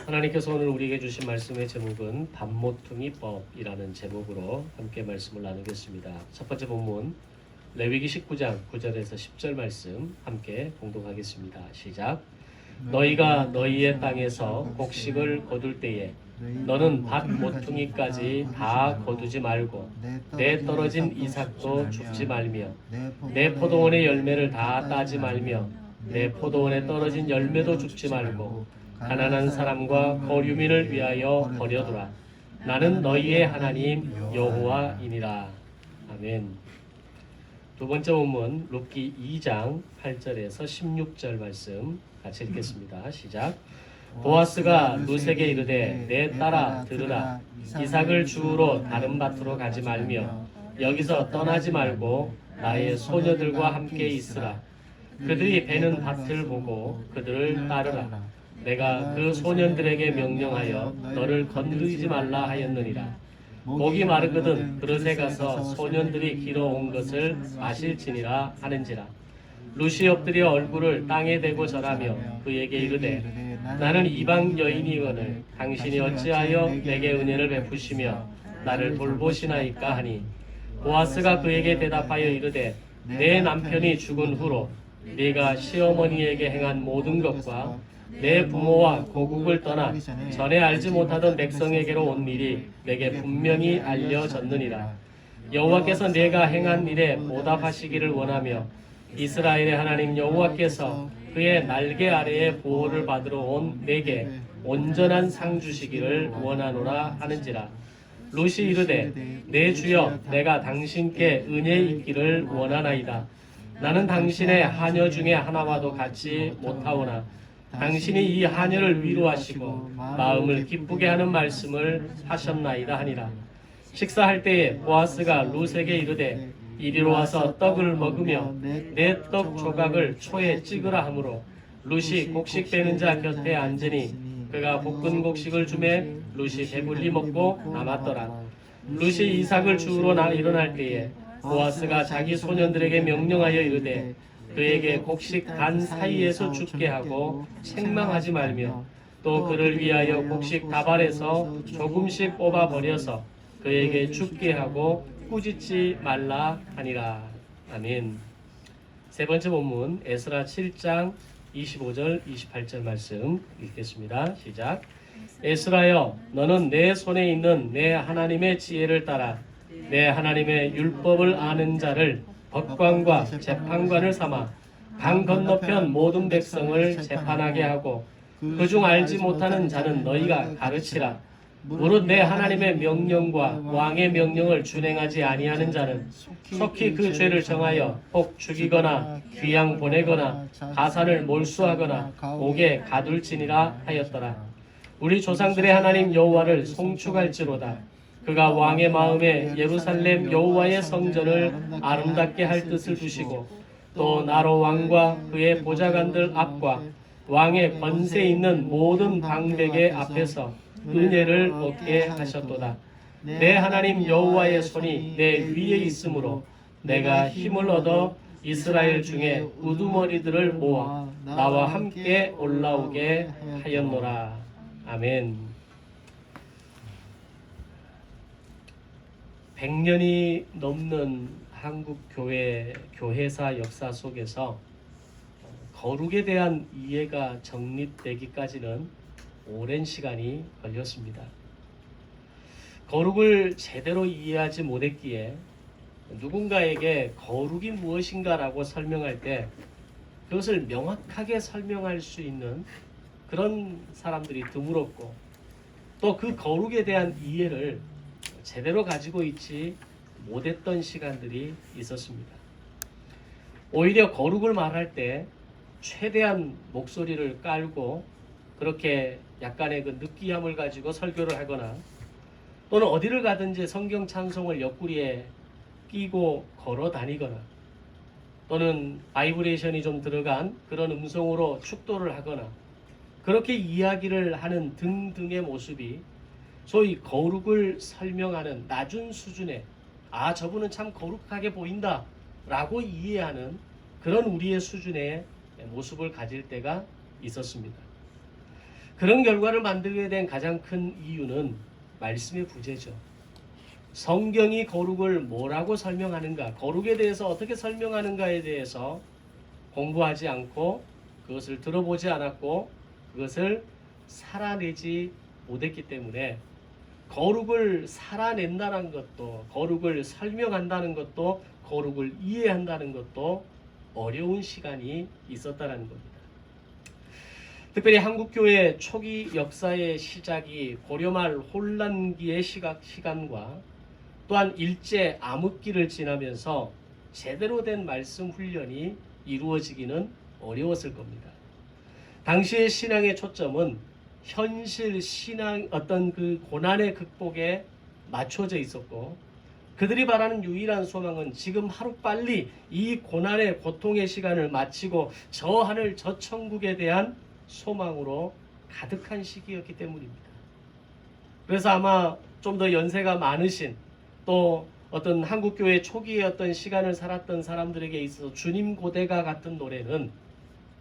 하나님께서 오늘 우리에게 주신 말씀의 제목은 밥모퉁이법이라는 제목으로 함께 말씀을 나누겠습니다. 첫 번째 본문 레위기 19장 9절에서 10절 말씀 함께 봉독하겠습니다. 시작. 너희가 너희의 땅에서 곡식을 거둘 때에 너는 밭 모퉁이까지 다 거두지 말고 내 떨어진 이삭도 줍지 말며 내 포도원의 열매를 다 따지 말며 내 포도원에 떨어진 열매도 줍지 말고 가난한 사람과 거류민을 위하여 버려두라. 나는 너희의 하나님 여호와이니라. 아멘. 두 번째 본문 룻기 2장 8절에서 16절 말씀 같이 읽겠습니다. 시작. 보아스가 룻에게 이르되 내 딸아 들으라. 이삭을 주우러 다른 밭으로 가지 말며 여기서 떠나지 말고 나의 소녀들과 함께 있으라. 그들이 베는 밭을 보고 그들을 따르라. 내가 그 소년들에게 명령하여 너를 건드리지 말라 하였느니라. 목이 마르거든 그릇에 가서 소년들이 길어온 것을 마실지니라 하는지라. 룻이 엎드려 얼굴을 땅에 대고 절하며 그에게 이르되 나는 이방 여인이거늘 당신이 어찌하여 내게 은혜를 베푸시며 나를 돌보시나이까 하니 보아스가 그에게 대답하여 이르되 내 남편이 죽은 후로 네가 시어머니에게 행한 모든 것과 내 부모와 고국을 떠나 전에 알지 못하던 백성에게로 온 일이 내게 분명히 알려졌느니라. 여호와께서 내가 행한 일에 보답하시기를 원하며 이스라엘의 하나님 여호와께서 그의 날개 아래에 보호를 받으러 온 내게 온전한 상 주시기를 원하노라 하는지라. 룻이 이르되 내 주여 내가 당신께 은혜 있기를 원하나이다. 나는 당신의 하녀 중에 하나와도 같지 못하오나 당신이 이 하녀를 위로하시고 마음을 기쁘게 하는 말씀을 하셨나이다 하니라. 식사할 때에 보아스가 룻에게 이르되 이리로 와서 떡을 먹으며 내 떡 조각을 초에 찍으라 하므로 룻이 곡식 베는 자 곁에 앉으니 그가 볶은 곡식을 주매 룻이 배불리 먹고 남았더라. 룻이 이삭을 주우러 일어날 때에 보아스가 자기 소년들에게 명령하여 이르되 그에게 곡식 단 사이에서 죽게 하고 책망하지 말며 또 그를 위하여 곡식 다발에서 조금씩 뽑아 버려서 그에게 죽게 하고 꾸짖지 말라 하니라. 아멘. 세 번째 본문 에스라 7장 25절 28절 말씀 읽겠습니다. 시작. 에스라여 너는 내 손에 있는 내 하나님의 지혜를 따라 내 하나님의 율법을 아는 자를 법관과 재판관을 삼아 강 건너편 모든 백성을 재판하게 하고 그중 알지 못하는 자는 너희가 가르치라. 무릇 내 하나님의 명령과 왕의 명령을 준행하지 아니하는 자는 속히 그 죄를 정하여 혹 죽이거나 귀양 보내거나 가산을 몰수하거나 옥에 가둘지니라 하였더라. 우리 조상들의 하나님 여호와를 송축할지로다. 그가 왕의 마음에 예루살렘 여호와의 성전을 아름답게 할 뜻을 두시고 또 나로 왕과 그의 보좌관들 앞과 왕의 권세 있는 모든 방백의 앞에서 은혜를 얻게 하셨도다. 내 하나님 여호와의 손이 내 위에 있으므로 내가 힘을 얻어 이스라엘 중에 우두머리들을 모아 나와 함께 올라오게 하였노라. 아멘. 100년이 넘는 한국 교회사 역사 속에서 거룩에 대한 이해가 정립되기까지는 오랜 시간이 걸렸습니다. 거룩을 제대로 이해하지 못했기에 누군가에게 거룩이 무엇인가라고 설명할 때 그것을 명확하게 설명할 수 있는 그런 사람들이 드물었고 또 그 거룩에 대한 이해를 제대로 가지고 있지 못했던 시간들이 있었습니다. 오히려 거룩을 말할 때 최대한 목소리를 깔고 그렇게 약간의 그 느끼함을 가지고 설교를 하거나 또는 어디를 가든지 성경 찬송을 옆구리에 끼고 걸어 다니거나 또는 바이브레이션이 좀 들어간 그런 음성으로 축도를 하거나 그렇게 이야기를 하는 등등의 모습이 소위 거룩을 설명하는 낮은 수준의 저분은 참 거룩하게 보인다 라고 이해하는 그런 우리의 수준의 모습을 가질 때가 있었습니다. 그런 결과를 만들게 된 가장 큰 이유는 말씀의 부재죠. 성경이 거룩을 뭐라고 설명하는가, 거룩에 대해서 어떻게 설명하는가에 대해서 공부하지 않고 그것을 들어보지 않았고 그것을 살아내지 못했기 때문에 거룩을 살아낸다는 것도, 거룩을 설명한다는 것도, 거룩을 이해한다는 것도 어려운 시간이 있었다는 겁니다. 특별히 한국교회 초기 역사의 시작이 고려말 혼란기의 시간과 또한 일제 암흑기를 지나면서 제대로 된 말씀 훈련이 이루어지기는 어려웠을 겁니다. 당시의 신앙의 초점은 현실 신앙 어떤 그 고난의 극복에 맞춰져 있었고, 그들이 바라는 유일한 소망은 지금 하루빨리 이 고난의 고통의 시간을 마치고 저 하늘 저 천국에 대한 소망으로 가득한 시기였기 때문입니다. 그래서 아마 좀 더 연세가 많으신 또 어떤 한국교회 초기의 어떤 시간을 살았던 사람들에게 있어서 주님 고대가 같은 노래는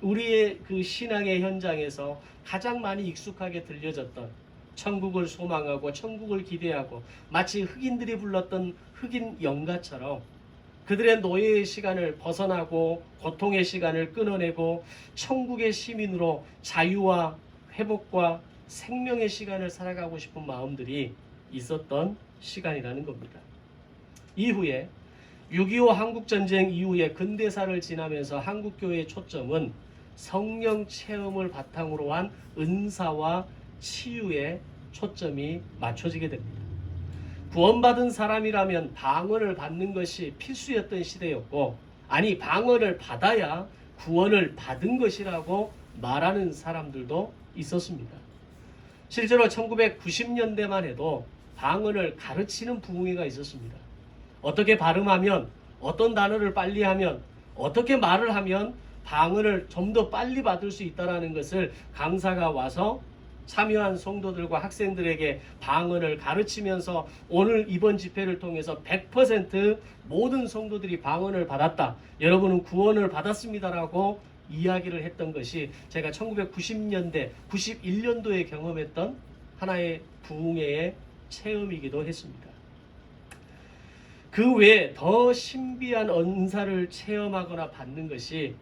우리의 그 신앙의 현장에서 가장 많이 익숙하게 들려졌던, 천국을 소망하고 천국을 기대하고 마치 흑인들이 불렀던 흑인 연가처럼 그들의 노예의 시간을 벗어나고 고통의 시간을 끊어내고 천국의 시민으로 자유와 회복과 생명의 시간을 살아가고 싶은 마음들이 있었던 시간이라는 겁니다. 이후에 6.25 한국전쟁 이후에 근대사를 지나면서 한국교회의 초점은 성령 체험을 바탕으로 한 은사와 치유에 초점이 맞춰지게 됩니다. 구원받은 사람이라면 방언을 받는 것이 필수였던 시대였고, 아니 방언을 받아야 구원을 받은 것이라고 말하는 사람들도 있었습니다. 실제로 1990년대만 해도 방언을 가르치는 부흥회가 있었습니다. 어떻게 발음하면, 어떤 단어를 빨리 하면, 어떻게 말을 하면 방언을 좀 더 빨리 받을 수 있다는 것을 강사가 와서 참여한 성도들과 학생들에게 방언을 가르치면서 오늘 이번 집회를 통해서 100% 모든 성도들이 방언을 받았다, 여러분은 구원을 받았습니다라고 이야기를 했던 것이 제가 1990년대 91년도에 경험했던 하나의 부흥회의 체험이기도 했습니다. 그 외에 더 신비한 은사를 체험하거나 받는 것이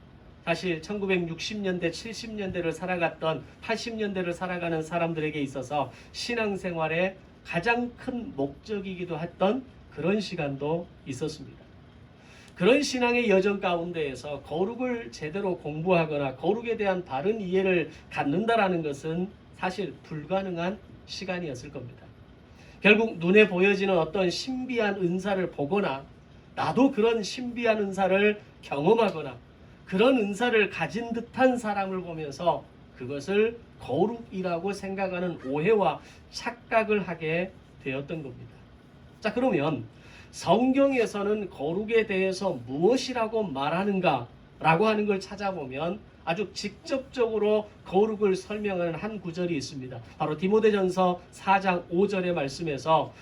사실 1960년대 70년대를 살아갔던 80년대를 살아가는 사람들에게 있어서 신앙생활의 가장 큰 목적이기도 했던 그런 시간도 있었습니다. 그런 신앙의 여정 가운데에서 거룩을 제대로 공부하거나 거룩에 대한 바른 이해를 갖는다라는 것은 사실 불가능한 시간이었을 겁니다. 결국 눈에 보여지는 어떤 신비한 은사를 보거나 나도 그런 신비한 은사를 경험하거나 그런 은사를 가진 듯한 사람을 보면서 그것을 거룩이라고 생각하는 오해와 착각을 하게 되었던 겁니다. 자, 그러면 성경에서는 거룩에 대해서 무엇이라고 말하는가 라고 하는 걸 찾아보면 아주 직접적으로 거룩을 설명하는 한 구절이 있습니다. 바로 디모데전서 4장 5절의 말씀에서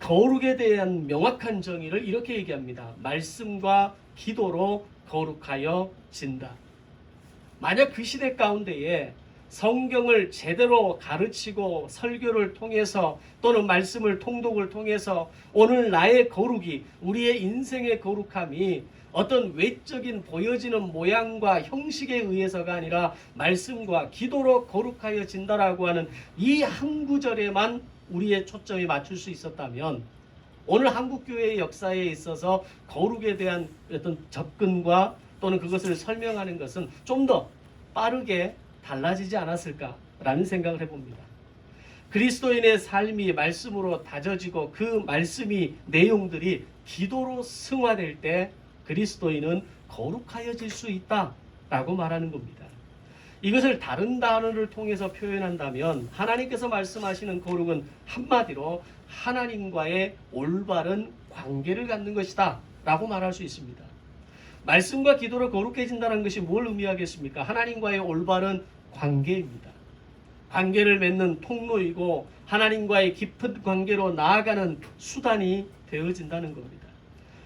거룩에 대한 명확한 정의를 이렇게 얘기합니다. 말씀과 기도로 거룩하여 진다. 만약 그 시대 가운데에 성경을 제대로 가르치고 설교를 통해서 또는 말씀을 통독을 통해서 오늘 나의 거룩이, 우리의 인생의 거룩함이 어떤 외적인 보여지는 모양과 형식에 의해서가 아니라 말씀과 기도로 거룩하여 진다라고 하는 이 한 구절에만 우리의 초점이 맞출 수 있었다면 오늘 한국교회의 역사에 있어서 거룩에 대한 어떤 접근과 또는 그것을 설명하는 것은 좀 더 빠르게 달라지지 않았을까라는 생각을 해봅니다. 그리스도인의 삶이 말씀으로 다져지고 그 말씀이 내용들이 기도로 승화될 때 그리스도인은 거룩하여질 수 있다라고 말하는 겁니다. 이것을 다른 단어를 통해서 표현한다면 하나님께서 말씀하시는 거룩은 한마디로 하나님과의 올바른 관계를 갖는 것이다 라고 말할 수 있습니다. 말씀과 기도로 거룩해진다는 것이 뭘 의미하겠습니까? 하나님과의 올바른 관계입니다. 관계를 맺는 통로이고 하나님과의 깊은 관계로 나아가는 수단이 되어진다는 겁니다.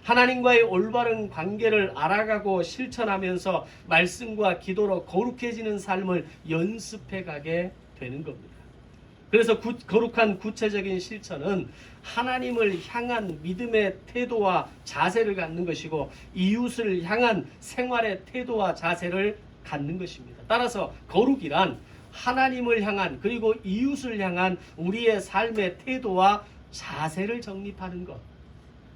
하나님과의 올바른 관계를 알아가고 실천하면서 말씀과 기도로 거룩해지는 삶을 연습해 가게 되는 겁니다. 그래서 거룩한 구체적인 실천은 하나님을 향한 믿음의 태도와 자세를 갖는 것이고 이웃을 향한 생활의 태도와 자세를 갖는 것입니다. 따라서 거룩이란 하나님을 향한 그리고 이웃을 향한 우리의 삶의 태도와 자세를 정립하는 것,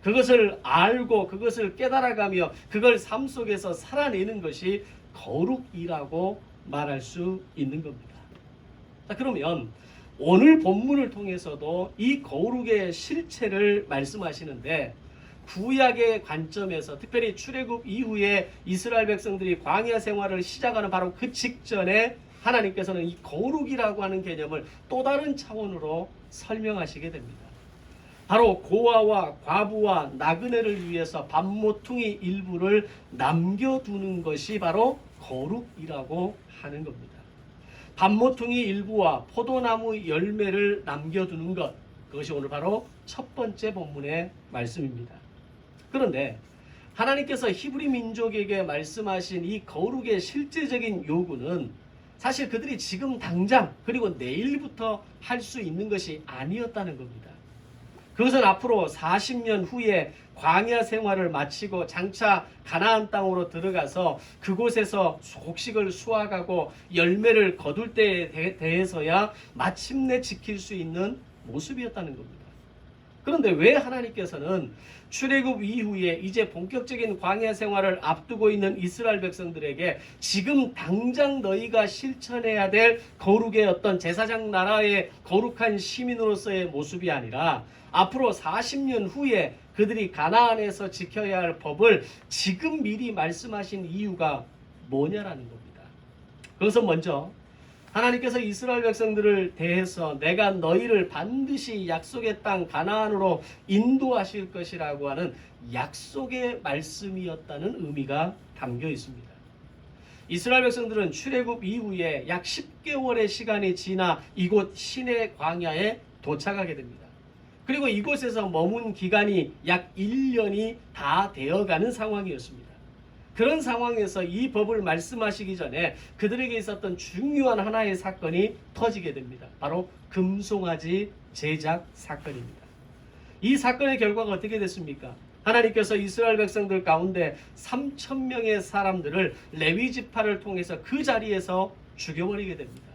그것을 알고 그것을 깨달아가며 그걸 삶 속에서 살아내는 것이 거룩이라고 말할 수 있는 겁니다. 자, 그러면 오늘 본문을 통해서도 이 거룩의 실체를 말씀하시는데 구약의 관점에서 특별히 출애굽 이후에 이스라엘 백성들이 광야 생활을 시작하는 바로 그 직전에 하나님께서는 이 거룩이라고 하는 개념을 또 다른 차원으로 설명하시게 됩니다. 바로 고아와 과부와 나그네를 위해서 밤모퉁이 일부를 남겨두는 것이 바로 거룩이라고 하는 겁니다. 밤모퉁이 일부와 포도나무 열매를 남겨두는 것, 그것이 오늘 바로 첫 번째 본문의 말씀입니다. 그런데 하나님께서 히브리 민족에게 말씀하신 이 거룩의 실제적인 요구는 사실 그들이 지금 당장 그리고 내일부터 할 수 있는 것이 아니었다는 겁니다. 그것은 앞으로 40년 후에 광야 생활을 마치고 장차 가나안 땅으로 들어가서 그곳에서 곡식을 수확하고 열매를 거둘 때에 대해서야 마침내 지킬 수 있는 모습이었다는 겁니다. 그런데 왜 하나님께서는 출애굽 이후에 이제 본격적인 광야 생활을 앞두고 있는 이스라엘 백성들에게 지금 당장 너희가 실천해야 될 거룩의 어떤 제사장 나라의 거룩한 시민으로서의 모습이 아니라 앞으로 40년 후에 그들이 가나안에서 지켜야 할 법을 지금 미리 말씀하신 이유가 뭐냐라는 겁니다. 그것은 먼저 하나님께서 이스라엘 백성들을 대해서 내가 너희를 반드시 약속의 땅 가나안으로 인도하실 것이라고 하는 약속의 말씀이었다는 의미가 담겨 있습니다. 이스라엘 백성들은 출애굽 이후에 약 10개월의 시간이 지나 이곳 시내 광야에 도착하게 됩니다. 그리고 이곳에서 머문 기간이 약 1년이 다 되어가는 상황이었습니다. 그런 상황에서 이 법을 말씀하시기 전에 그들에게 있었던 중요한 하나의 사건이 터지게 됩니다. 바로 금송아지 제작 사건입니다. 이 사건의 결과가 어떻게 됐습니까? 하나님께서 이스라엘 백성들 가운데 3,000명의 사람들을 레위 지파를 통해서 그 자리에서 죽여버리게 됩니다.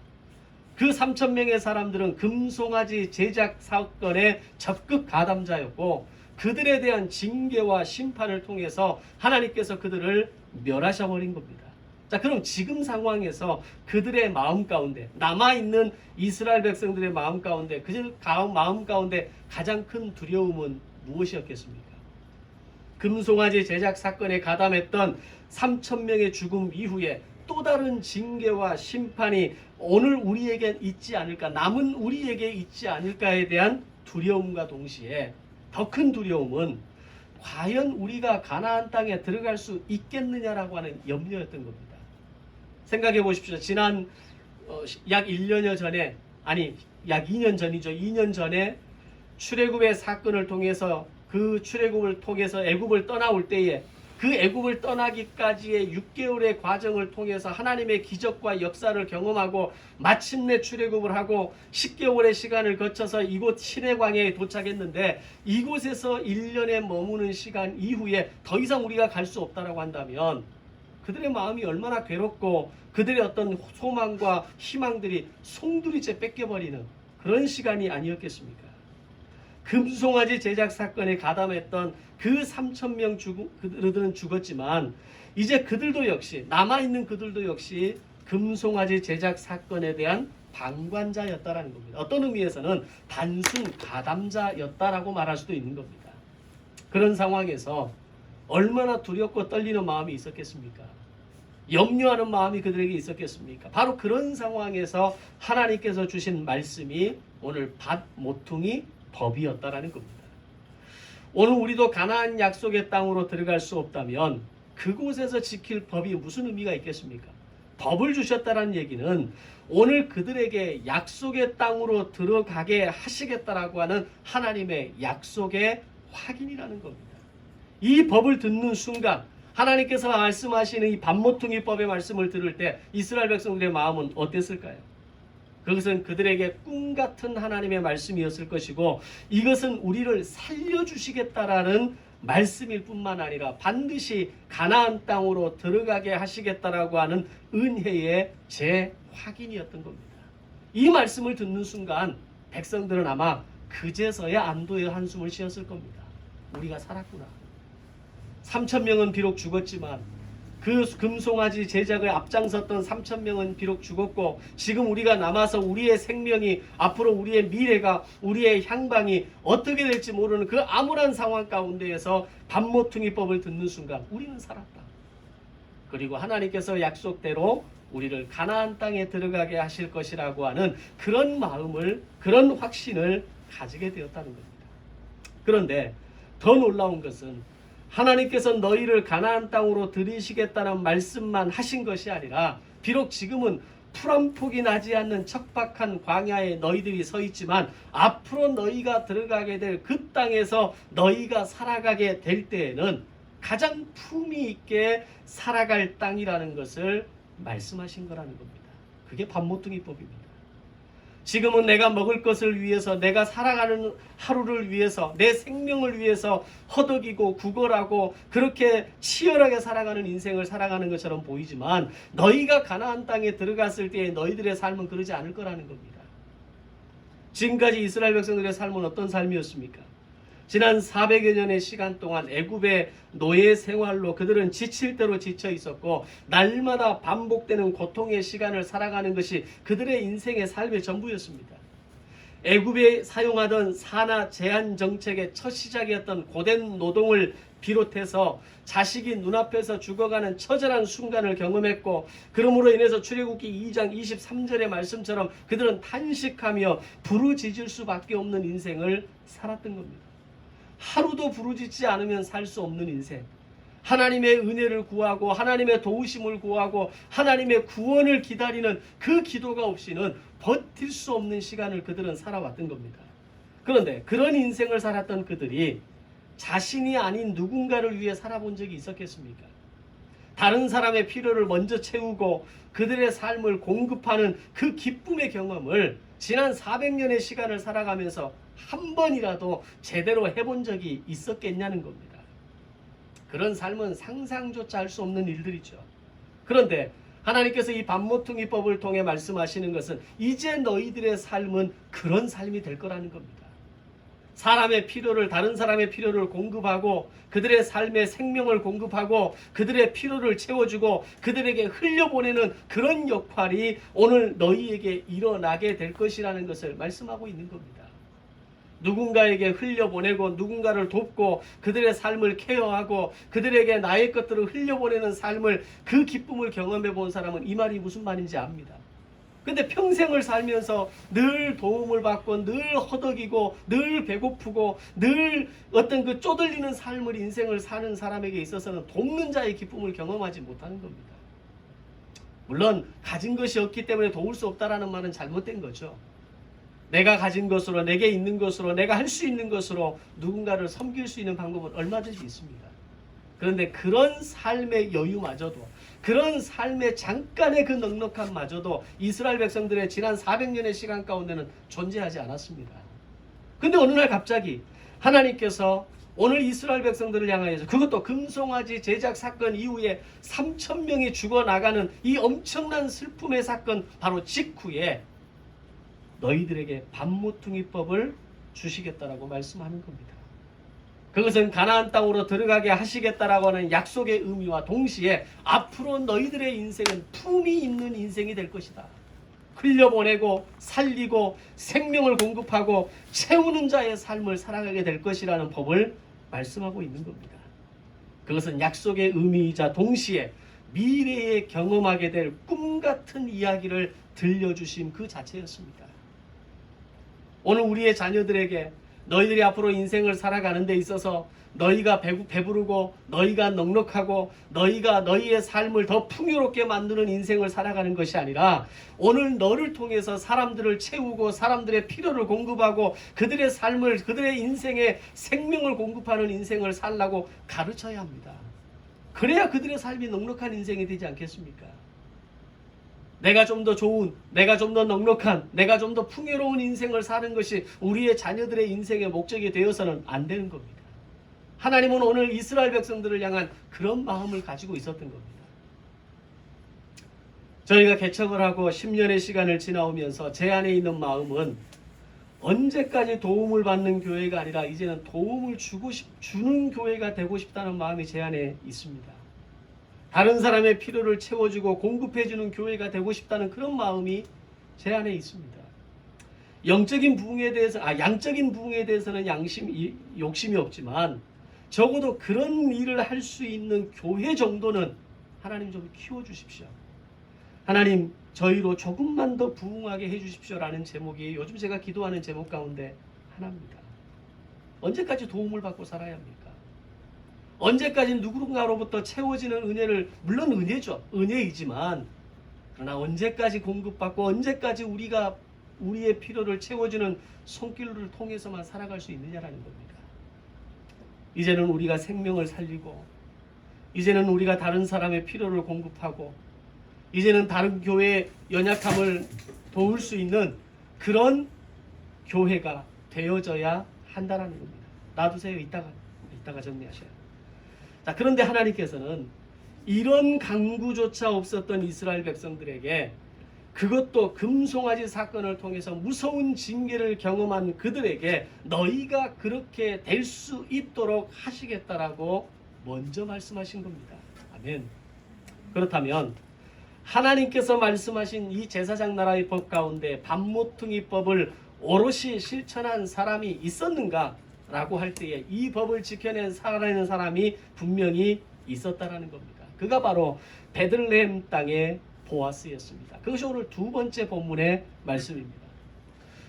그 3,000명의 사람들은 금송아지 제작 사건의 적극 가담자였고 그들에 대한 징계와 심판을 통해서 하나님께서 그들을 멸하셔버린 겁니다. 자, 그럼 지금 상황에서 그들의 마음 가운데 남아있는 이스라엘 백성들의 마음 가운데 그 마음 가운데 가장 큰 두려움은 무엇이었겠습니까? 금송아지 제작 사건에 가담했던 3,000명의 죽음 이후에 또 다른 징계와 심판이 오늘 우리에게 있지 않을까, 남은 우리에게 있지 않을까에 대한 두려움과 동시에 더 큰 두려움은 과연 우리가 가나안 땅에 들어갈 수 있겠느냐라고 하는 염려였던 겁니다. 생각해 보십시오. 지난 약 1년여 전에, 아니 약 2년 전이죠. 2년 전에 출애굽의 사건을 통해서 그 출애굽을 통해서 애굽을 떠나올 때에 그 애굽을 떠나기까지의 6개월의 과정을 통해서 하나님의 기적과 역사를 경험하고 마침내 출애굽을 하고 10개월의 시간을 거쳐서 이곳 시내광야에 도착했는데 이곳에서 1년에 머무는 시간 이후에 더 이상 우리가 갈 수 없다라고 한다면 그들의 마음이 얼마나 괴롭고 그들의 어떤 소망과 희망들이 송두리째 뺏겨버리는 그런 시간이 아니었겠습니까? 금송아지 제작 사건에 가담했던 그 3,000명 그들은 죽었지만 이제 그들도 역시 남아있는 그들도 역시 금송아지 제작 사건에 대한 방관자였다라는 겁니다. 어떤 의미에서는 단순 가담자였다라고 말할 수도 있는 겁니다. 그런 상황에서 얼마나 두렵고 떨리는 마음이 있었겠습니까? 염려하는 마음이 그들에게 있었겠습니까? 바로 그런 상황에서 하나님께서 주신 말씀이 오늘 밭 모퉁이 법이었다라는 겁니다. 오늘 우리도 가나안 약속의 땅으로 들어갈 수 없다면 그곳에서 지킬 법이 무슨 의미가 있겠습니까? 법을 주셨다는 얘기는 오늘 그들에게 약속의 땅으로 들어가게 하시겠다라고 하는 하나님의 약속의 확인이라는 겁니다. 이 법을 듣는 순간 하나님께서 말씀하시는 이 밤모퉁이 법의 말씀을 들을 때 이스라엘 백성들의 마음은 어땠을까요? 그것은 그들에게 꿈 같은 하나님의 말씀이었을 것이고 이것은 우리를 살려주시겠다라는 말씀일 뿐만 아니라 반드시 가나안 땅으로 들어가게 하시겠다라고 하는 은혜의 재확인이었던 겁니다. 이 말씀을 듣는 순간 백성들은 아마 그제서야 안도의 한숨을 쉬었을 겁니다. 우리가 살았구나. 3,000명은 비록 죽었지만 그 금송아지 제작을 앞장섰던 3,000명은 비록 죽었고 지금 우리가 남아서 우리의 생명이 앞으로 우리의 미래가 우리의 향방이 어떻게 될지 모르는 그 암울한 상황 가운데에서 밤모퉁이법을 듣는 순간 우리는 살았다. 그리고 하나님께서 약속대로 우리를 가나안 땅에 들어가게 하실 것이라고 하는 그런 마음을 그런 확신을 가지게 되었다는 겁니다. 그런데 더 놀라운 것은 하나님께서 너희를 가나안 땅으로 들이시겠다는 말씀만 하신 것이 아니라 비록 지금은 풀 한 폭이 나지 않는 척박한 광야에 너희들이 서 있지만 앞으로 너희가 들어가게 될 그 땅에서 너희가 살아가게 될 때에는 가장 품위 있게 살아갈 땅이라는 것을 말씀하신 거라는 겁니다. 그게 밤모퉁이법입니다. 지금은 내가 먹을 것을 위해서 내가 살아가는 하루를 위해서 내 생명을 위해서 허덕이고 구걸하고 그렇게 치열하게 살아가는 인생을 살아가는 것처럼 보이지만 너희가 가나안 땅에 들어갔을 때의 너희들의 삶은 그러지 않을 거라는 겁니다. 지금까지 이스라엘 백성들의 삶은 어떤 삶이었습니까? 지난 400여 년의 시간 동안 애굽의 노예 생활로 그들은 지칠 대로 지쳐 있었고 날마다 반복되는 고통의 시간을 살아가는 것이 그들의 인생의 삶의 전부였습니다. 애굽에 사용하던 산하 제한 정책의 첫 시작이었던 고된 노동을 비롯해서 자식이 눈앞에서 죽어가는 처절한 순간을 경험했고 그러므로 인해서 출애굽기 2장 23절의 말씀처럼 그들은 탄식하며 부르짖을 수밖에 없는 인생을 살았던 겁니다. 하루도 부르짖지 않으면 살 수 없는 인생, 하나님의 은혜를 구하고 하나님의 도우심을 구하고 하나님의 구원을 기다리는 그 기도가 없이는 버틸 수 없는 시간을 그들은 살아왔던 겁니다. 그런데 그런 인생을 살았던 그들이 자신이 아닌 누군가를 위해 살아본 적이 있었겠습니까? 다른 사람의 필요를 먼저 채우고 그들의 삶을 공급하는 그 기쁨의 경험을 지난 400년의 시간을 살아가면서 한 번이라도 제대로 해본 적이 있었겠냐는 겁니다. 그런 삶은 상상조차 할 수 없는 일들이죠. 그런데 하나님께서 이 밤모퉁이법을 통해 말씀하시는 것은 이제 너희들의 삶은 그런 삶이 될 거라는 겁니다. 사람의 필요를 다른 사람의 필요를 공급하고 그들의 삶의 생명을 공급하고 그들의 필요를 채워주고 그들에게 흘려보내는 그런 역할이 오늘 너희에게 일어나게 될 것이라는 것을 말씀하고 있는 겁니다. 누군가에게 흘려보내고 누군가를 돕고 그들의 삶을 케어하고 그들에게 나의 것들을 흘려보내는 삶을 그 기쁨을 경험해 본 사람은 이 말이 무슨 말인지 압니다. 근데 평생을 살면서 늘 도움을 받고 늘 허덕이고 늘 배고프고 늘 어떤 그 쪼들리는 삶을 인생을 사는 사람에게 있어서는 돕는 자의 기쁨을 경험하지 못하는 겁니다. 물론 가진 것이 없기 때문에 도울 수 없다라는 말은 잘못된 거죠. 내가 가진 것으로 내게 있는 것으로 내가 할 수 있는 것으로 누군가를 섬길 수 있는 방법은 얼마든지 있습니다. 그런데 그런 삶의 여유마저도 그런 삶의 잠깐의 그 넉넉함마저도 이스라엘 백성들의 지난 400년의 시간 가운데는 존재하지 않았습니다. 근데 어느 날 갑자기 하나님께서 오늘 이스라엘 백성들을 향하여서 그것도 금송아지 제작 사건 이후에 3,000명이 죽어나가는 이 엄청난 슬픔의 사건 바로 직후에 너희들에게 밤모퉁이법을 주시겠다라고 말씀하는 겁니다. 그것은 가나안 땅으로 들어가게 하시겠다라고 하는 약속의 의미와 동시에 앞으로 너희들의 인생은 품이 있는 인생이 될 것이다. 흘려보내고 살리고 생명을 공급하고 채우는 자의 삶을 살아가게 될 것이라는 법을 말씀하고 있는 겁니다. 그것은 약속의 의미이자 동시에 미래에 경험하게 될 꿈같은 이야기를 들려주신 그 자체였습니다. 오늘 우리의 자녀들에게 너희들이 앞으로 인생을 살아가는 데 있어서 너희가 배부르고 너희가 넉넉하고 너희가 너희의 삶을 더 풍요롭게 만드는 인생을 살아가는 것이 아니라 오늘 너를 통해서 사람들을 채우고 사람들의 필요를 공급하고 그들의 삶을 그들의 인생에 생명을 공급하는 인생을 살라고 가르쳐야 합니다. 그래야 그들의 삶이 넉넉한 인생이 되지 않겠습니까? 내가 좀 더 좋은, 내가 좀 더 넉넉한, 내가 좀 더 풍요로운 인생을 사는 것이 우리의 자녀들의 인생의 목적이 되어서는 안 되는 겁니다. 하나님은 오늘 이스라엘 백성들을 향한 그런 마음을 가지고 있었던 겁니다. 저희가 개척을 하고 10년의 시간을 지나오면서 제 안에 있는 마음은 언제까지 도움을 받는 교회가 아니라 이제는 도움을 주는 교회가 되고 싶다는 마음이 제 안에 있습니다. 다른 사람의 필요를 채워주고 공급해주는 교회가 되고 싶다는 그런 마음이 제 안에 있습니다. 양적인 부흥에 대해서는 욕심이 없지만 적어도 그런 일을 할 수 있는 교회 정도는 하나님 좀 키워주십시오. 하나님 저희로 조금만 더 부흥하게 해주십시오라는 제목이 요즘 제가 기도하는 제목 가운데 하나입니다. 언제까지 도움을 받고 살아야 합니까? 언제까지 누군가로부터 채워지는 은혜를, 물론 은혜죠. 은혜이지만 그러나 언제까지 공급받고 언제까지 우리가 우리의 필요를 채워주는 손길을 통해서만 살아갈 수 있느냐라는 겁니다. 이제는 우리가 생명을 살리고 이제는 우리가 다른 사람의 필요를 공급하고 이제는 다른 교회의 연약함을 도울 수 있는 그런 교회가 되어져야 한다는 겁니다. 놔두세요. 이따가 정리하셔야. 자, 그런데 하나님께서는 이런 강구조차 없었던 이스라엘 백성들에게, 그것도 금송아지 사건을 통해서 무서운 징계를 경험한 그들에게 너희가 그렇게 될 수 있도록 하시겠다라고 먼저 말씀하신 겁니다. 아멘. 그렇다면 하나님께서 말씀하신 이 제사장 나라의 법 가운데 밤모퉁이법을 오롯이 실천한 사람이 있었는가? 라고 할 때에 이 법을 지켜낸 살아내는 사람이 분명히 있었다라는 겁니다. 그가 바로 베들레헴 땅의 보아스였습니다. 그것이 오늘 두 번째 본문의 말씀입니다.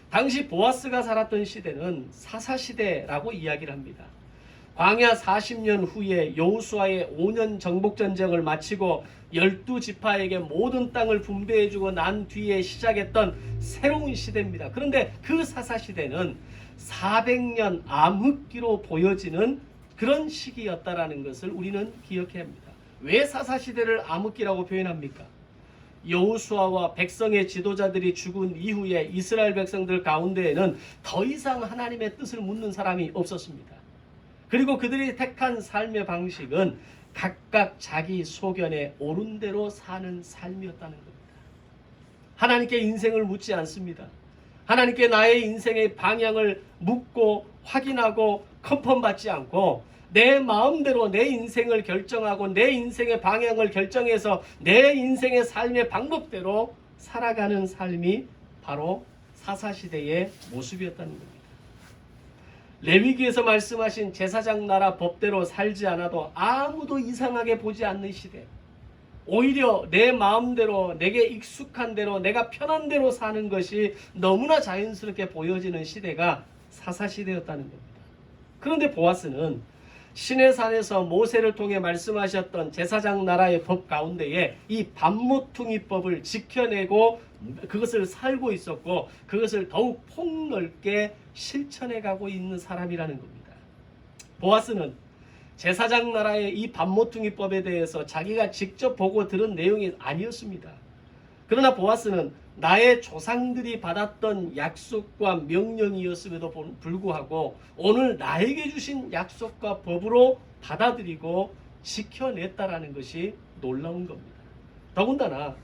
당시 보아스가 살았던 시대는 사사시대라고 이야기를 합니다. 광야 40년 후에 여호수아의 5년 정복전쟁을 마치고 12지파에게 모든 땅을 분배해주고 난 뒤에 시작했던 새로운 시대입니다. 그런데 그 사사시대는 400년 암흑기로 보여지는 그런 시기였다라는 것을 우리는 기억해야 합니다. 왜 사사시대를 암흑기라고 표현합니까? 여호수아와 백성의 지도자들이 죽은 이후에 이스라엘 백성들 가운데에는 더 이상 하나님의 뜻을 묻는 사람이 없었습니다. 그리고 그들이 택한 삶의 방식은 각각 자기 소견에 옳은 대로 사는 삶이었다는 겁니다. 하나님께 인생을 묻지 않습니다. 하나님께 나의 인생의 방향을 묻고 확인하고 컨펌받지 않고 내 마음대로 내 인생을 결정하고 내 인생의 방향을 결정해서 내 인생의 삶의 방법대로 살아가는 삶이 바로 사사시대의 모습이었다는 겁니다. 레위기에서 말씀하신 제사장 나라 법대로 살지 않아도 아무도 이상하게 보지 않는 시대, 오히려 내 마음대로 내게 익숙한 대로 내가 편한 대로 사는 것이 너무나 자연스럽게 보여지는 시대가 사사시대였다는 겁니다. 그런데 보아스는 시내산에서 모세를 통해 말씀하셨던 제사장 나라의 법 가운데에 이 밤모퉁이법을 지켜내고 그것을 살고 있었고 그것을 더욱 폭넓게 실천해가고 있는 사람이라는 겁니다. 보아스는 제사장 나라의 이 밤모퉁이법에 대해서 자기가 직접 보고 들은 내용이 아니었습니다. 그러나 보아스는 나의 조상들이 받았던 약속과 명령이었음에도 불구하고 오늘 나에게 주신 약속과 법으로 받아들이고 지켜냈다라는 것이 놀라운 겁니다. 더군다나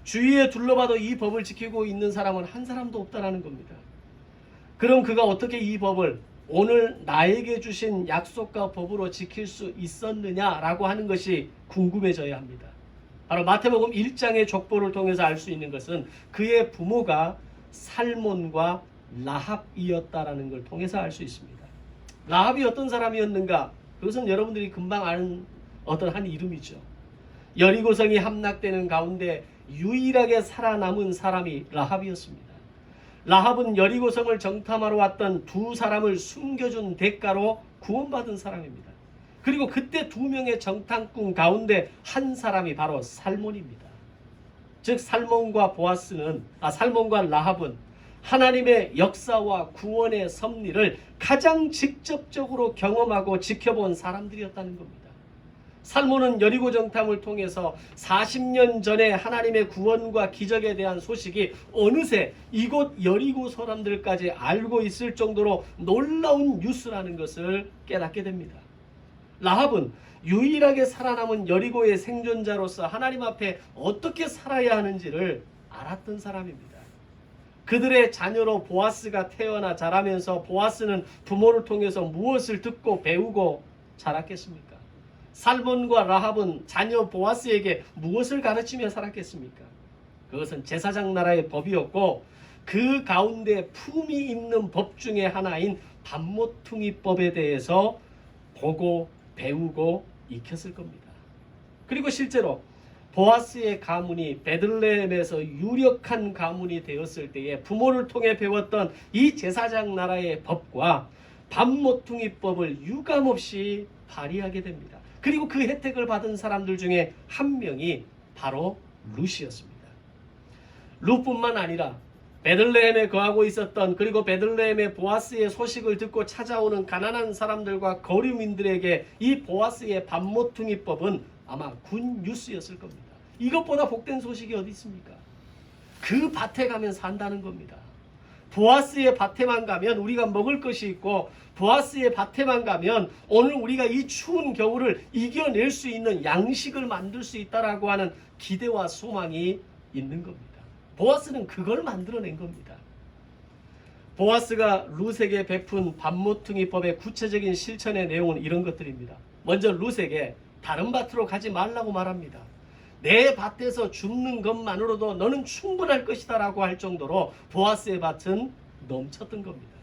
주위에 둘러봐도 이 법을 지키고 있는 사람은 한 사람도 없다라는 겁니다. 그럼 그가 어떻게 이 법을 오늘 나에게 주신 약속과 법으로 지킬 수 있었느냐라고 하는 것이 궁금해져야 합니다. 바로 마태복음 1장의 족보를 통해서 알 수 있는 것은 그의 부모가 살몬과 라합이었다라는 걸 통해서 알 수 있습니다. 라합이 어떤 사람이었는가? 그것은 여러분들이 금방 아는 어떤 한 이름이죠. 여리고성이 함락되는 가운데 유일하게 살아남은 사람이 라합이었습니다. 라합은 여리고성을 정탐하러 왔던 두 사람을 숨겨준 대가로 구원받은 사람입니다. 그리고 그때 두 명의 정탐꾼 가운데 한 사람이 바로 살몬입니다. 즉 살몬과 라합은 하나님의 역사와 구원의 섭리를 가장 직접적으로 경험하고 지켜본 사람들이었다는 겁니다. 살몬은 여리고 정탐을 통해서 40년 전에 하나님의 구원과 기적에 대한 소식이 어느새 이곳 여리고 사람들까지 알고 있을 정도로 놀라운 뉴스라는 것을 깨닫게 됩니다. 라합은 유일하게 살아남은 여리고의 생존자로서 하나님 앞에 어떻게 살아야 하는지를 알았던 사람입니다. 그들의 자녀로 보아스가 태어나 자라면서 보아스는 부모를 통해서 무엇을 듣고 배우고 자랐겠습니까? 살몬과 라합은 자녀 보아스에게 무엇을 가르치며 살았겠습니까? 그것은 제사장 나라의 법이었고 그 가운데 품위 있는 법 중에 하나인 반모퉁이법에 대해서 보고 배우고 익혔을 겁니다. 그리고 실제로 보아스의 가문이 베들레헴에서 유력한 가문이 되었을 때에 부모를 통해 배웠던 이 제사장 나라의 법과 반모퉁이법을 유감없이 발휘하게 됩니다. 그리고 그 혜택을 받은 사람들 중에 한 명이 바로 룻이었습니다. 룻뿐만 아니라 베들레헴에 거하고 있었던, 그리고 베들레헴의 보아스의 소식을 듣고 찾아오는 가난한 사람들과 거류민들에게 이 보아스의 반모퉁이법은 아마 군 뉴스였을 겁니다. 이것보다 복된 소식이 어디 있습니까? 그 밭에 가면 산다는 겁니다. 보아스의 밭에만 가면 우리가 먹을 것이 있고, 보아스의 밭에만 가면 오늘 우리가 이 추운 겨울을 이겨낼 수 있는 양식을 만들 수 있다라고 하는 기대와 소망이 있는 겁니다. 보아스는 그걸 만들어낸 겁니다. 보아스가 룻에게 베푼 반모퉁이법의 구체적인 실천의 내용은 이런 것들입니다. 먼저 룻에게 다른 밭으로 가지 말라고 말합니다. 내 밭에서 줍는 것만으로도 너는 충분할 것이다 라고 할 정도로 보아스의 밭은 넘쳤던 겁니다.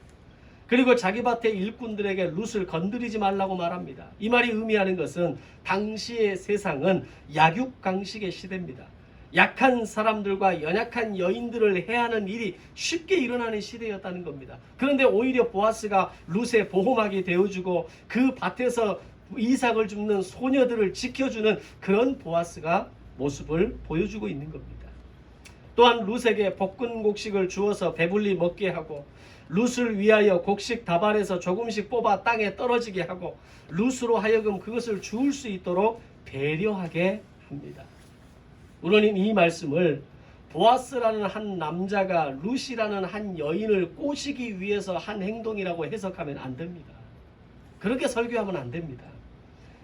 그리고 자기 밭의 일꾼들에게 룻을 건드리지 말라고 말합니다. 이 말이 의미하는 것은 당시의 세상은 약육강식의 시대입니다. 약한 사람들과 연약한 여인들을 해하는 일이 쉽게 일어나는 시대였다는 겁니다. 그런데 오히려 보아스가 룻의 보호막이 되어주고 그 밭에서 이삭을 줍는 소녀들을 지켜주는 그런 보아스가 모습을 보여주고 있는 겁니다. 또한 룻에게 볶은 곡식을 주어서 배불리 먹게 하고, 룻을 위하여 곡식 다발에서 조금씩 뽑아 땅에 떨어지게 하고, 룻으로 하여금 그것을 주울 수 있도록 배려하게 합니다. 우리는 이 말씀을 보아스라는 한 남자가 룻이라는 한 여인을 꼬시기 위해서 한 행동이라고 해석하면 안 됩니다. 그렇게 설교하면 안 됩니다.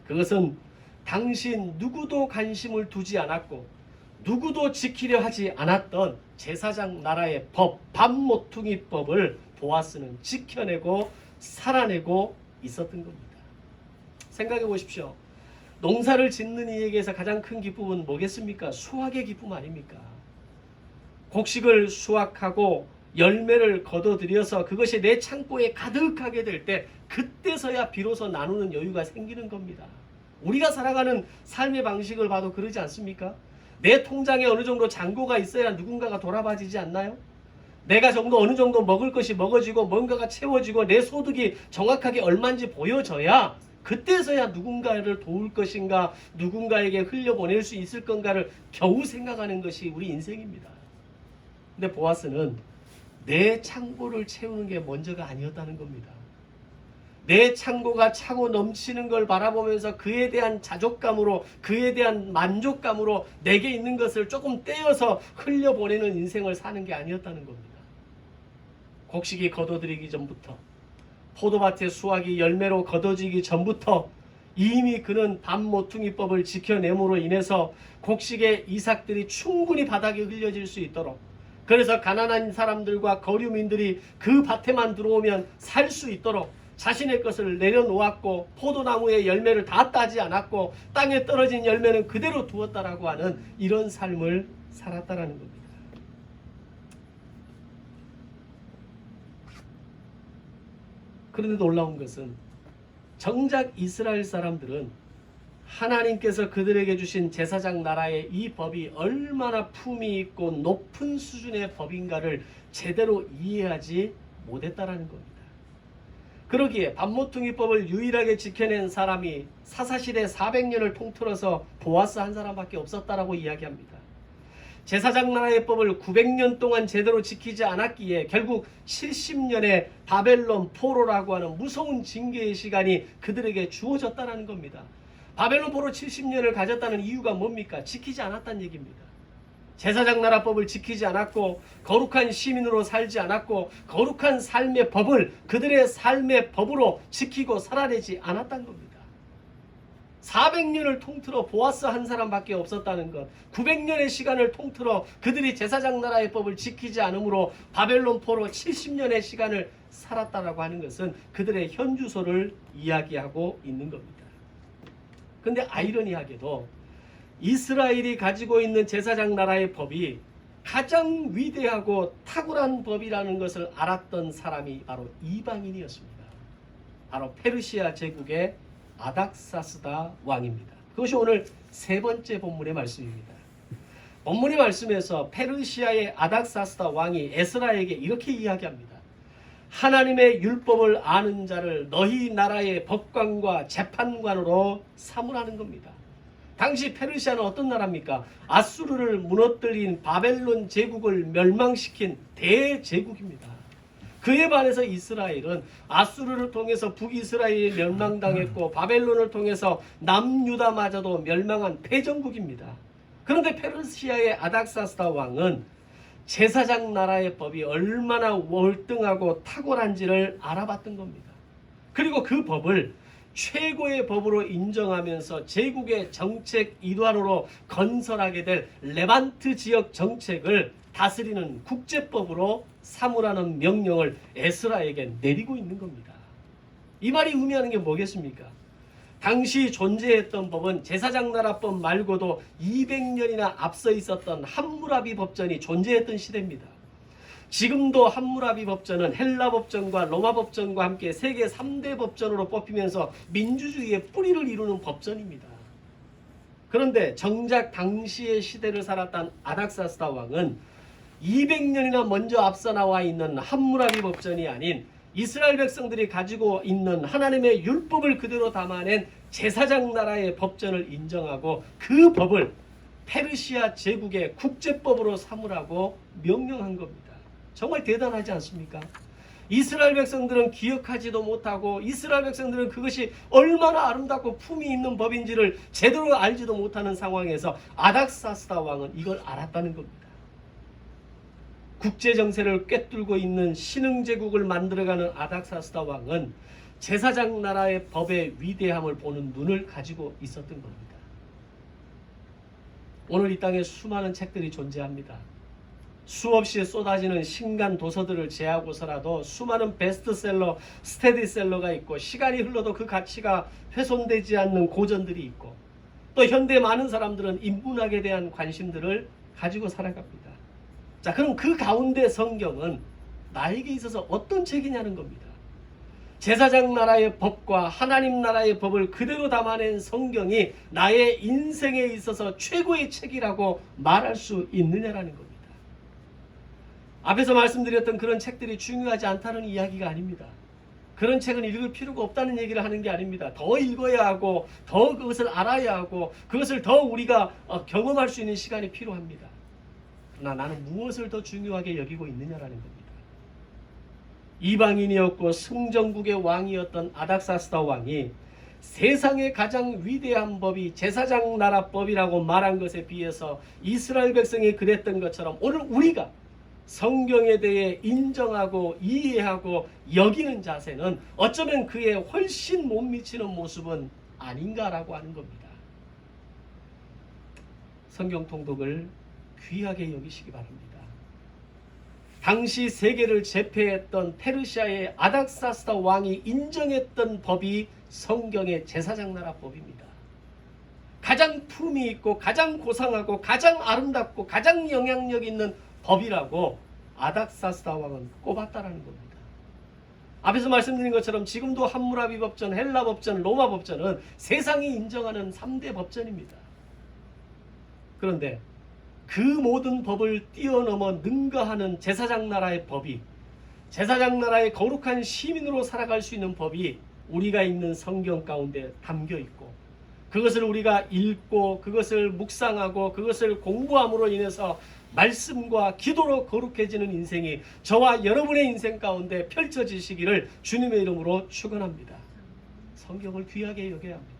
그것은 당신 누구도 관심을 두지 않았고 누구도 지키려 하지 않았던 제사장 나라의 법, 반모퉁이법을 보아스는 지켜내고 살아내고 있었던 겁니다. 생각해 보십시오. 농사를 짓는 이에게서 가장 큰 기쁨은 뭐겠습니까? 수확의 기쁨 아닙니까? 곡식을 수확하고 열매를 거둬들여서 그것이 내 창고에 가득하게 될 때, 그때서야 비로소 나누는 여유가 생기는 겁니다. 우리가 살아가는 삶의 방식을 봐도 그러지 않습니까? 내 통장에 어느 정도 잔고가 있어야 누군가가 돌아봐지지 않나요? 내가 어느 정도 먹을 것이 먹어지고 뭔가가 채워지고 내 소득이 정확하게 얼마인지 보여져야 그때서야 누군가를 도울 것인가, 누군가에게 흘려보낼 수 있을 건가를 겨우 생각하는 것이 우리 인생입니다. 근데 보아스는 내 창고를 채우는 게 먼저가 아니었다는 겁니다. 내 창고가 차고 넘치는 걸 바라보면서 그에 대한 자족감으로, 그에 대한 만족감으로 내게 있는 것을 조금 떼어서 흘려보내는 인생을 사는 게 아니었다는 겁니다. 곡식이 거둬들이기 전부터, 포도밭의 수확이 열매로 거둬지기 전부터 이미 그는 반모퉁이법을 지켜냄으로 인해서 곡식의 이삭들이 충분히 바닥에 흘려질 수 있도록, 그래서 가난한 사람들과 거류민들이 그 밭에만 들어오면 살 수 있도록 자신의 것을 내려놓았고, 포도나무의 열매를 다 따지 않았고 땅에 떨어진 열매는 그대로 두었다라고 하는 이런 삶을 살았다라는 겁니다. 그런데 놀라운 것은 정작 이스라엘 사람들은 하나님께서 그들에게 주신 제사장 나라의 이 법이 얼마나 품위 있고 높은 수준의 법인가를 제대로 이해하지 못했다라는 겁니다. 그러기에 반모퉁이법을 유일하게 지켜낸 사람이 사사시대 400년을 통틀어서 보아스 한 사람밖에 없었다라고 이야기합니다. 제사장 나라의 법을 900년 동안 제대로 지키지 않았기에 결국 70년의 바벨론 포로라고 하는 무서운 징계의 시간이 그들에게 주어졌다는 겁니다. 바벨론 포로 70년을 가졌다는 이유가 뭡니까? 지키지 않았다는 얘기입니다. 제사장 나라법을 지키지 않았고 거룩한 시민으로 살지 않았고 거룩한 삶의 법을 그들의 삶의 법으로 지키고 살아내지 않았다는 겁니다. 400년을 통틀어 보아스 한 사람밖에 없었다는 것, 900년의 시간을 통틀어 그들이 제사장 나라의 법을 지키지 않으므로 바벨론 포로 70년의 시간을 살았다라고 하는 것은 그들의 현주소를 이야기하고 있는 겁니다. 그런데 아이러니하게도 이스라엘이 가지고 있는 제사장 나라의 법이 가장 위대하고 탁월한 법이라는 것을 알았던 사람이 바로 이방인이었습니다. 바로 페르시아 제국의 아닥사스다 왕입니다. 그것이 오늘 세 번째 본문의 말씀입니다. 본문의 말씀에서 페르시아의 아닥사스다 왕이 에스라에게 이렇게 이야기합니다. 하나님의 율법을 아는 자를 너희 나라의 법관과 재판관으로 삼으라는 겁니다. 당시 페르시아는 어떤 나라입니까? 아수르를 무너뜨린 바벨론 제국을 멸망시킨 대제국입니다. 그에 반해서 이스라엘은 아수르를 통해서 북이스라엘이 멸망당했고 바벨론을 통해서 남유다마저도 멸망한 패전국입니다. 그런데 페르시아의 아닥사스다 왕은 제사장 나라의 법이 얼마나 월등하고 탁월한지를 알아봤던 겁니다. 그리고 그 법을 최고의 법으로 인정하면서 제국의 정책 일환으로 건설하게 될 레반트 지역 정책을 다스리는 국제법으로 삼으라는 명령을 에스라에게 내리고 있는 겁니다. 이 말이 의미하는 게 뭐겠습니까? 당시 존재했던 법은 제사장 나라법 말고도 200년이나 앞서 있었던 함무라비 법전이 존재했던 시대입니다. 지금도 함무라비 법전은 헬라 법전과 로마 법전과 함께 세계 3대 법전으로 뽑히면서 민주주의의 뿌리를 이루는 법전입니다. 그런데 정작 당시의 시대를 살았던 아닥사스다 왕은 200년이나 먼저 앞서 나와 있는 함무라비 법전이 아닌 이스라엘 백성들이 가지고 있는 하나님의 율법을 그대로 담아낸 제사장 나라의 법전을 인정하고 그 법을 페르시아 제국의 국제법으로 삼으라고 명령한 겁니다. 정말 대단하지 않습니까? 이스라엘 백성들은 기억하지도 못하고 이스라엘 백성들은 그것이 얼마나 아름답고 품이 있는 법인지를 제대로 알지도 못하는 상황에서 아닥사스다 왕은 이걸 알았다는 겁니다. 국제정세를 꿰뚫고 있는 신흥제국을 만들어가는 아닥사스다 왕은 제사장 나라의 법의 위대함을 보는 눈을 가지고 있었던 겁니다. 오늘 이 땅에 수많은 책들이 존재합니다. 수없이 쏟아지는 신간 도서들을 제하고서라도 수많은 베스트셀러, 스테디셀러가 있고 시간이 흘러도 그 가치가 훼손되지 않는 고전들이 있고 또 현대 많은 사람들은 인문학에 대한 관심들을 가지고 살아갑니다. 자, 그럼 그 가운데 성경은 나에게 있어서 어떤 책이냐는 겁니다. 제사장 나라의 법과 하나님 나라의 법을 그대로 담아낸 성경이 나의 인생에 있어서 최고의 책이라고 말할 수 있느냐라는 겁니다. 앞에서 말씀드렸던 그런 책들이 중요하지 않다는 이야기가 아닙니다. 그런 책은 읽을 필요가 없다는 얘기를 하는 게 아닙니다. 더 읽어야 하고 더 그것을 알아야 하고 그것을 더 우리가 경험할 수 있는 시간이 필요합니다. 그러나 나는 무엇을 더 중요하게 여기고 있느냐라는 겁니다. 이방인이었고 승전국의 왕이었던 아닥사스다 왕이 세상의 가장 위대한 법이 제사장 나라 법이라고 말한 것에 비해서 이스라엘 백성이 그랬던 것처럼 오늘 우리가 성경에 대해 인정하고 이해하고 여기는 자세는 어쩌면 그에 훨씬 못 미치는 모습은 아닌가라고 하는 겁니다. 성경 통독을 귀하게 여기시기 바랍니다. 당시 세계를 제패했던 페르시아의 아닥사스다 왕이 인정했던 법이 성경의 제사장 나라 법입니다. 가장 품이 있고 가장 고상하고 가장 아름답고 가장 영향력 있는 법이라고 아닥사스다 왕은 꼽았다라는 겁니다. 앞에서 말씀드린 것처럼 지금도 함무라비 법전, 헬라 법전, 로마 법전은 세상이 인정하는 3대 법전입니다. 그런데 그 모든 법을 뛰어넘어 능가하는 제사장 나라의 법이, 제사장 나라의 거룩한 시민으로 살아갈 수 있는 법이 우리가 읽는 성경 가운데 담겨 있고 그것을 우리가 읽고 그것을 묵상하고 그것을 공부함으로 인해서 말씀과 기도로 거룩해지는 인생이 저와 여러분의 인생 가운데 펼쳐지시기를 주님의 이름으로 축원합니다. 성경을 귀하게 여겨야 합니다.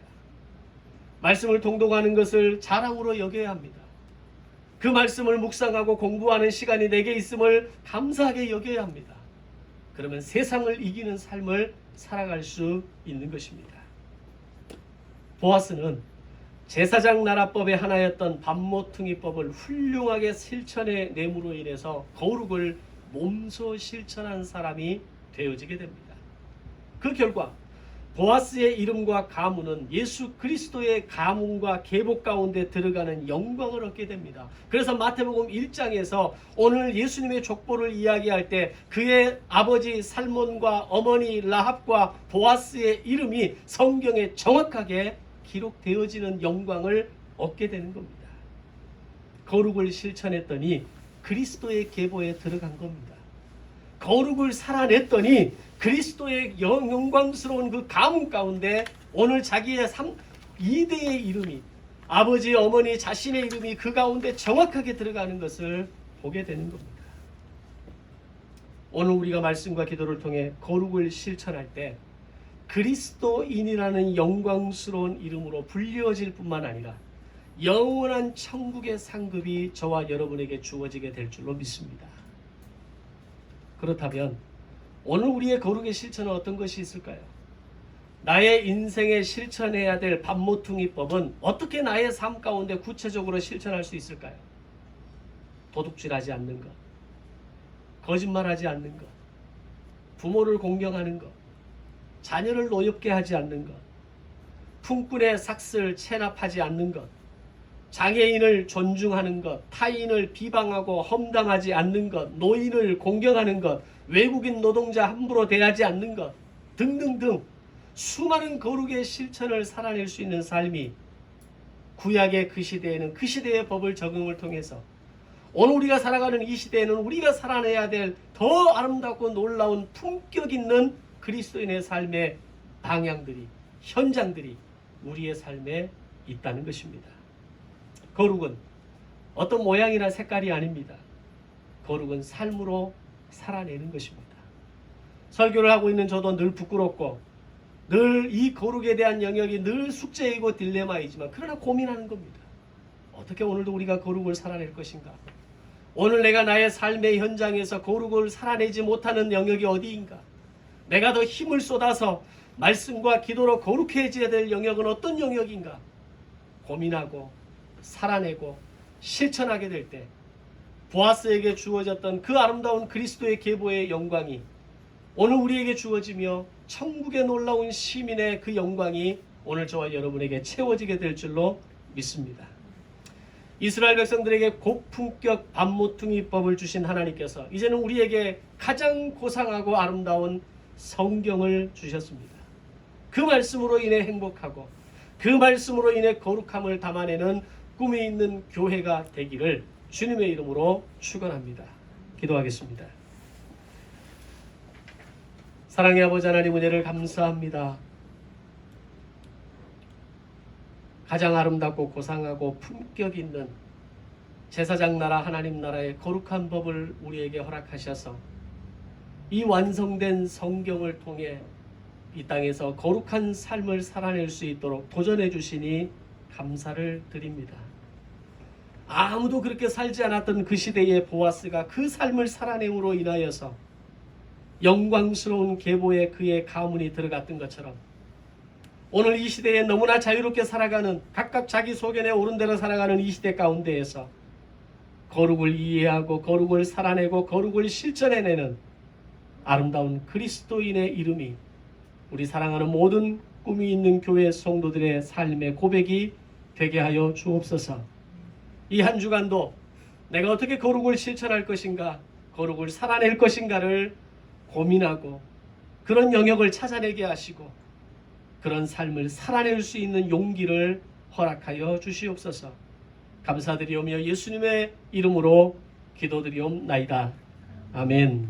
말씀을 통독하는 것을 자랑으로 여겨야 합니다. 그 말씀을 묵상하고 공부하는 시간이 내게 있음을 감사하게 여겨야 합니다. 그러면 세상을 이기는 삶을 살아갈 수 있는 것입니다. 보아스는 제사장 나라법의 하나였던 반모퉁이법을 훌륭하게 실천해 내므로 인해서 거룩을 몸소 실천한 사람이 되어지게 됩니다. 그 결과 보아스의 이름과 가문은 예수 그리스도의 가문과 계복 가운데 들어가는 영광을 얻게 됩니다. 그래서 마태복음 1장에서 오늘 예수님의 족보를 이야기할 때 그의 아버지 살몬과 어머니 라합과 보아스의 이름이 성경에 정확하게 기록되어지는 영광을 얻게 되는 겁니다. 거룩을 실천했더니 그리스도의 계보에 들어간 겁니다. 거룩을 살아냈더니 그리스도의 영광스러운 그 가문 가운데 오늘 자기의 2대의 이름이, 아버지, 어머니, 자신의 이름이 그 가운데 정확하게 들어가는 것을 보게 되는 겁니다. 오늘 우리가 말씀과 기도를 통해 거룩을 실천할 때 그리스도인이라는 영광스러운 이름으로 불리워질 뿐만 아니라 영원한 천국의 상급이 저와 여러분에게 주어지게 될 줄로 믿습니다. 그렇다면 오늘 우리의 거룩의 실천은 어떤 것이 있을까요? 나의 인생에 실천해야 될 반모퉁이법은 어떻게 나의 삶 가운데 구체적으로 실천할 수 있을까요? 도둑질하지 않는 것, 거짓말하지 않는 것, 부모를 공경하는 것, 자녀를 노엽게 하지 않는 것, 품꾼의 삭슬 체납하지 않는 것, 장애인을 존중하는 것, 타인을 비방하고 험담하지 않는 것, 노인을 공경하는 것, 외국인 노동자 함부로 대하지 않는 것 등등등 수많은 거룩의 실천을 살아낼 수 있는 삶이 구약의 그 시대에는 그 시대의 법을 적용을 통해서 오늘 우리가 살아가는 이 시대에는 우리가 살아내야 될 더 아름답고 놀라운 품격 있는 그리스도인의 삶의 방향들이, 현장들이 우리의 삶에 있다는 것입니다. 거룩은 어떤 모양이나 색깔이 아닙니다. 거룩은 삶으로 살아내는 것입니다. 설교를 하고 있는 저도 늘 부끄럽고 늘 이 거룩에 대한 영역이 늘 숙제이고 딜레마이지만 그러나 고민하는 겁니다. 어떻게 오늘도 우리가 거룩을 살아낼 것인가? 오늘 내가 나의 삶의 현장에서 거룩을 살아내지 못하는 영역이 어디인가? 내가 더 힘을 쏟아서 말씀과 기도로 거룩해져야 될 영역은 어떤 영역인가? 고민하고 살아내고 실천하게 될 때 보아스에게 주어졌던 그 아름다운 그리스도의 계보의 영광이 오늘 우리에게 주어지며 천국의 놀라운 시민의 그 영광이 오늘 저와 여러분에게 채워지게 될 줄로 믿습니다. 이스라엘 백성들에게 고품격 반모퉁이법을 주신 하나님께서 이제는 우리에게 가장 고상하고 아름다운 성경을 주셨습니다. 그 말씀으로 인해 행복하고 그 말씀으로 인해 거룩함을 담아내는 꿈이 있는 교회가 되기를 주님의 이름으로 축원합니다. 기도하겠습니다. 사랑의 아버지 하나님, 은혜를 감사합니다. 가장 아름답고 고상하고 품격 있는 제사장 나라 하나님 나라의 거룩한 법을 우리에게 허락하셔서 이 완성된 성경을 통해 이 땅에서 거룩한 삶을 살아낼 수 있도록 도전해 주시니 감사를 드립니다. 아무도 그렇게 살지 않았던 그 시대의 보아스가 그 삶을 살아냄으로 인하여서 영광스러운 계보에 그의 가문이 들어갔던 것처럼 오늘 이 시대에 너무나 자유롭게 살아가는, 각각 자기 소견에 옳은 대로 살아가는 이 시대 가운데에서 거룩을 이해하고 거룩을 살아내고 거룩을 실천해내는 아름다운 그리스도인의 이름이 우리 사랑하는 모든 꿈이 있는 교회 성도들의 삶의 고백이 되게 하여 주옵소서. 이 한 주간도 내가 어떻게 거룩을 실천할 것인가, 거룩을 살아낼 것인가를 고민하고 그런 영역을 찾아내게 하시고 그런 삶을 살아낼 수 있는 용기를 허락하여 주시옵소서. 감사드리오며 예수님의 이름으로 기도드리옵나이다. 아멘.